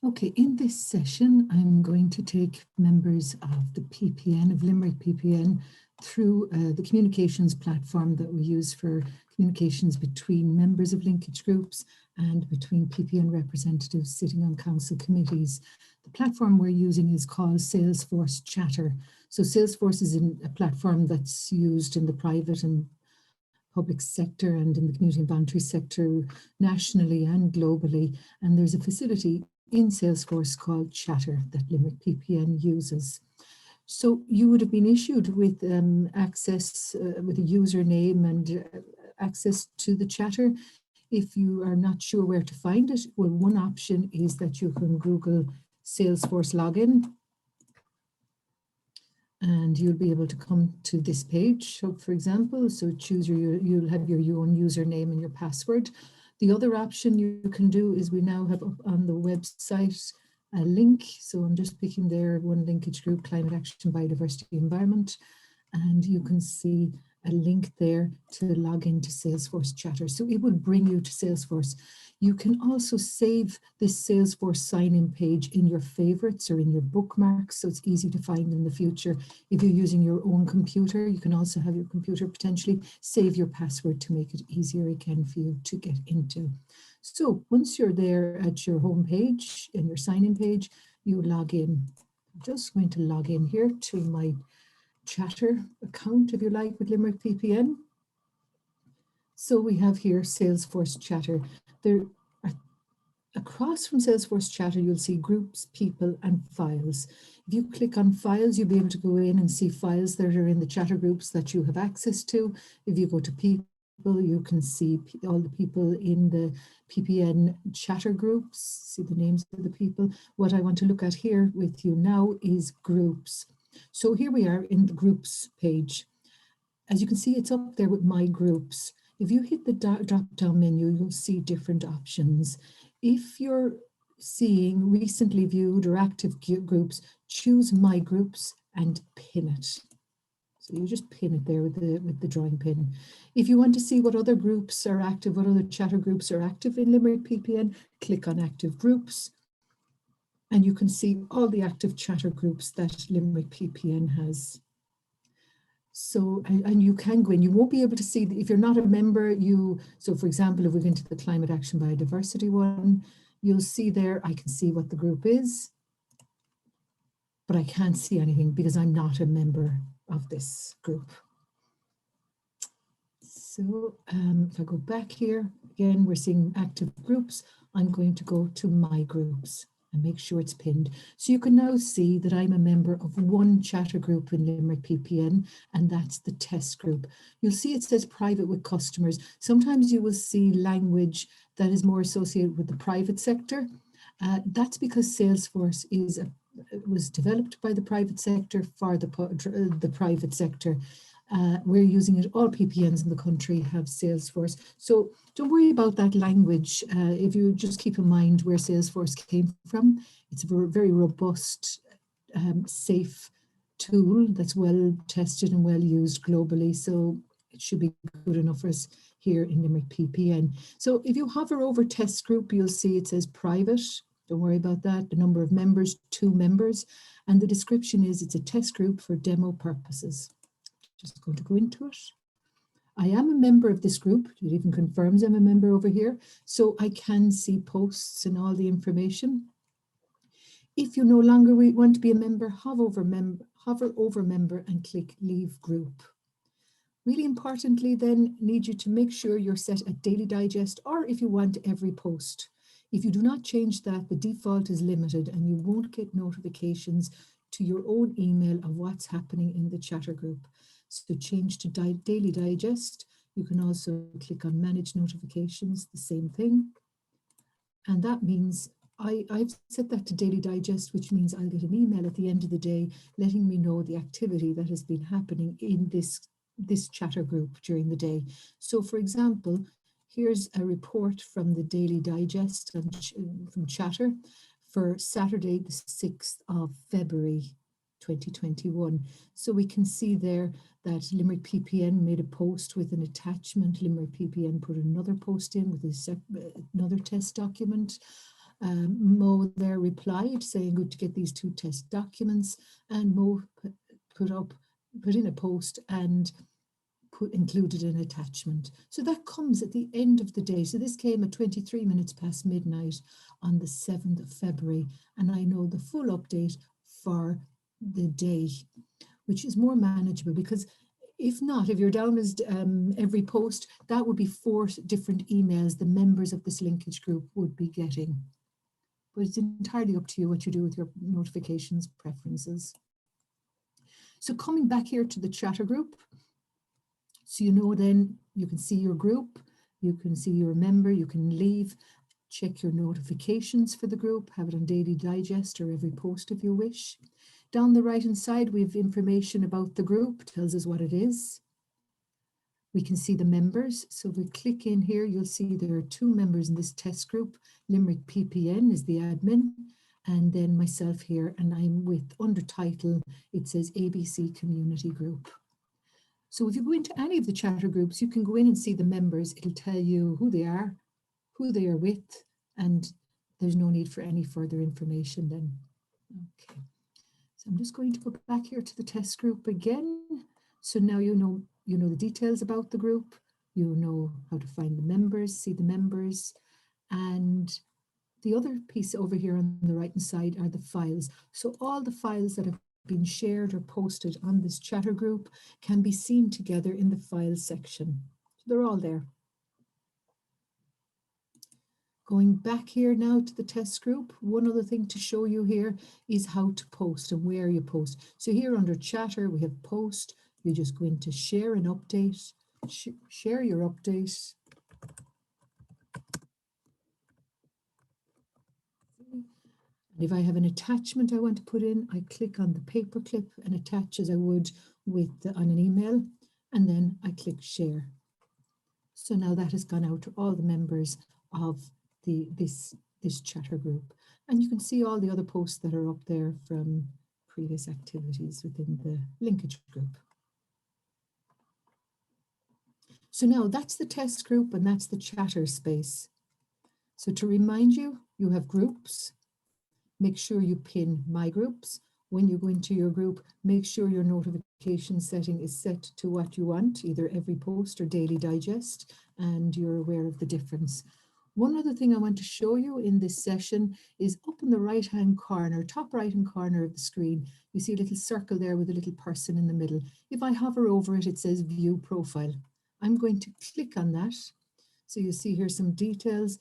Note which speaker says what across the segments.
Speaker 1: Okay, in this session, I'm going to take members of the PPN, of Limerick PPN, through the communications platform that we use for communications between members of linkage groups and between PPN representatives sitting on council committees. The platform we're using is called Salesforce Chatter. So Salesforce is a platform that's used in the private and public sector and in the community and voluntary sector nationally and globally. And there's a facility in Salesforce called Chatter that Limerick PPN uses. So you would have been issued with access with a username and access to the Chatter. If you are not sure where to find it, well, one option is that you can Google Salesforce login, and you'll be able to come to this page. So for example, so choose you'll have your own username and your password. The other option you can do is we now have up on the website a link. So I'm just picking there one linkage group, climate action, biodiversity, environment, and you can see a link there to log into Salesforce Chatter. So it will bring you to Salesforce. You can also save this Salesforce sign-in page in your favorites or in your bookmarks, so it's easy to find in the future. If you're using your own computer, you can also have your computer potentially save your password to make it easier again for you to get into. So once you're there at your home page and your sign-in page, you log in. I'm just going to log in here to my Chatter account, if you like, with Limerick PPN. So we have here Salesforce Chatter. There are, across from Salesforce Chatter, you'll see groups, people, and files. If you click on files, you'll be able to go in and see files that are in the Chatter groups that you have access to. If you go to people, you can see all the people in the PPN Chatter groups, see the names of the people. What I want to look at here with you now is groups. So here we are in the groups page. As you can see, it's up there with my groups. If you hit the drop-down menu, you'll see different options. If you're seeing recently viewed or active groups, choose my groups and pin it. So you just pin it there with the drawing pin. If you want to see what other groups are active, what other Chatter groups are active in Limerick PPN, click on active groups. And you can see all the active Chatter groups that Limerick PPN has. So, and you can go in, you won't be able to see, if you're not a member, so for example, if we go into the climate action biodiversity one, you'll see there, I can see what the group is, but I can't see anything because I'm not a member of this group. So if I go back here, again, we're seeing active groups. I'm going to go to my groups and make sure it's pinned. So you can now see that I'm a member of one Chatter group in Limerick PPN, and that's the test group. You'll see it says private with customers. Sometimes you will see language that is more associated with the private sector. That's because Salesforce was developed by the private sector for the private sector. We're using it, all PPNs in the country have Salesforce. So don't worry about that language. If you just keep in mind where Salesforce came from, it's a very robust, safe tool that's well tested and well used globally. So it should be good enough for us here in Limerick PPN. So if you hover over test group, you'll see it says private. Don't worry about that. The number of members, 2 members. And the description is it's a test group for demo purposes. Just going to go into it. I am a member of this group. It even confirms I'm a member over here. So I can see posts and all the information. If you no longer want to be a member, hover over member and click leave group. Really importantly then, need you to make sure you're set at daily digest, or if you want every post. If you do not change that, the default is limited and you won't get notifications to your own email of what's happening in the Chatter group. So change to daily digest. You can also click on manage notifications, the same thing. And that means I've set that to daily digest, which means I'll get an email at the end of the day letting me know the activity that has been happening in this Chatter group during the day. So for example, here's a report from the daily digest from Chatter for Saturday, the 6th of February, 2021. So we can see there that Limerick PPN made a post with an attachment. Limerick PPN put another post in with another test document. Mo Mo there replied saying good to get these 2 test documents, and Mo put in a post and included an attachment. So that comes at the end of the day. So this came at 23 minutes past midnight on the 7th of February, and I know the full update for the day, which is more manageable, because if you're down as every post, that would be 4 different emails the members of this linkage group would be getting. But it's entirely up to you what you do with your notifications preferences. So coming back here to the chatter group, so then you can see your group, you can see your member, you can leave, check your notifications for the group, have it on Daily Digest or every post if you wish. Down the right hand side, we have information about the group, tells us what it is. We can see the members. So if we click in here, you'll see there are 2 members in this test group. Limerick PPN is the admin, and then myself here, and I'm with, under title, it says ABC Community Group. So if you go into any of the chatter groups, you can go in and see the members. It'll tell you who they are with, and there's no need for any further information then. Okay, so I'm just going to go back here to the test group again. So now you know the details about the group, you know how to find the members, see the members, and the other piece over here on the right hand side are the files. So all the files that have been shared or posted on this chatter group can be seen together in the files section. So they're all there. Going back here now to the test group, one other thing to show you here is how to post and where you post. So here under chatter, we have post. You just go into share and update, share your update. And if I have an attachment I want to put in, I click on the paperclip and attach as I would on an email, and then I click share. So now that has gone out to all the members of this chatter group. And you can see all the other posts that are up there from previous activities within the linkage group. So now that's the test group and that's the chatter space. So to remind you, you have groups. Make sure you pin my groups. When you go into your group, make sure your notification setting is set to what you want, either every post or Daily Digest, and you're aware of the difference. One other thing I want to show you in this session is up in the right-hand corner, top right-hand corner of the screen, you see a little circle there with a little person in the middle. If I hover over it, it says View Profile. I'm going to click on that. So you see here some details.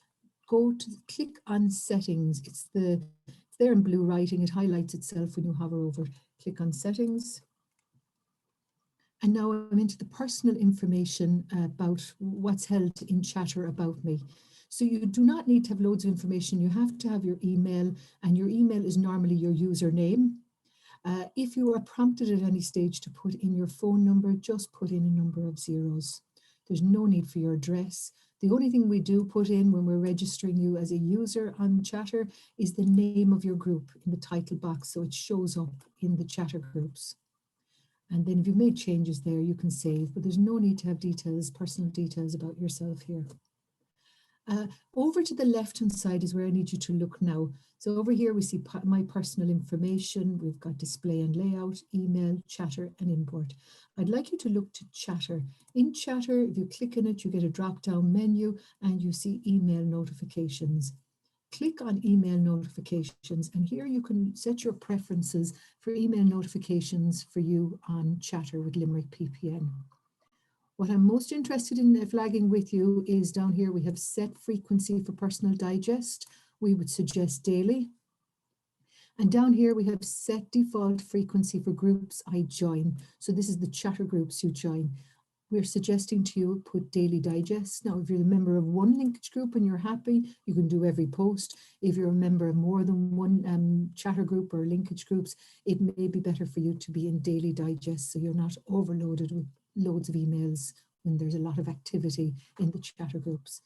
Speaker 1: Click on Settings. It's there in blue writing. It highlights itself when you hover over. Click on Settings. And now I'm into the personal information about what's held in chatter about me. So you do not need to have loads of information. You have to have your email, and your email is normally your username. If you are prompted at any stage to put in your phone number, just put in a number of zeros. There's no need for your address. The only thing we do put in when we're registering you as a user on Chatter is the name of your group in the title box, so it shows up in the Chatter groups. And then if you've made changes there, you can save, but there's no need to have details, personal details about yourself here. Over to the left-hand side is where I need you to look now. So over here we see my personal information. We've got display and layout, email, chatter, and import. I'd like you to look to chatter. In chatter, if you click on it, you get a drop-down menu and you see email notifications. Click on email notifications, and here you can set your preferences for email notifications for you on Chatter with Limerick PPN. What I'm most interested in flagging with you is down here we have set frequency for personal digest. We would suggest daily. And down here we have set default frequency for groups I join. So this is the chatter groups you join. We're suggesting to you put Daily Digest. Now, if you're a member of one linkage group and you're happy, you can do every post. If you're a member of more than one chatter group or linkage groups, it may be better for you to be in Daily Digest so you're not overloaded with loads of emails when there's a lot of activity in the chatter groups.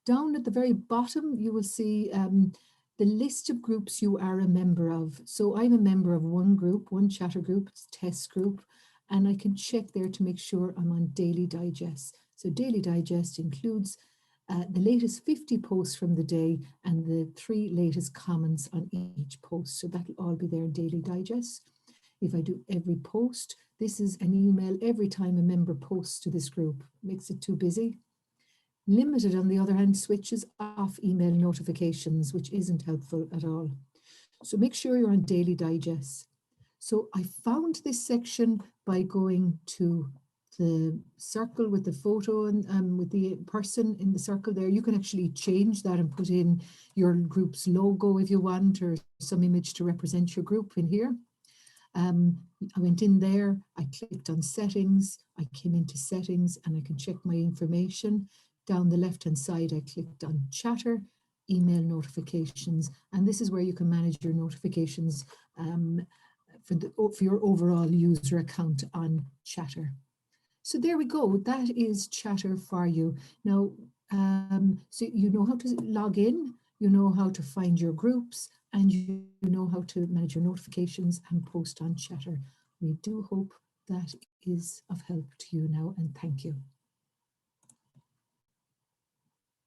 Speaker 1: Down at the very bottom, you will see the list of groups you are a member of. So I'm a member of one group, one chatter group, it's test group, and I can check there to make sure I'm on Daily Digest. So Daily Digest includes the latest 50 posts from the day, and the 3 latest comments on each post. So that'll all be there in Daily Digest. If I do every post, this is an email every time a member posts to this group. Makes it too busy. Limited, on the other hand, switches off email notifications, which isn't helpful at all. So make sure you're on Daily Digest. So I found this section by going to the circle with the photo and with the person in the circle there. You can actually change that and put in your group's logo if you want, or some image to represent your group in here. I went in there, I clicked on settings, I came into settings, and I can check my information. Down the left-hand side, I clicked on Chatter, email notifications, and this is where you can manage your notifications for your overall user account on Chatter. So there we go, that is Chatter for you. Now, so you know how to log in, you know how to find your groups, and you know how to manage your notifications and post on Chatter. We do hope that is of help to you now, and thank you.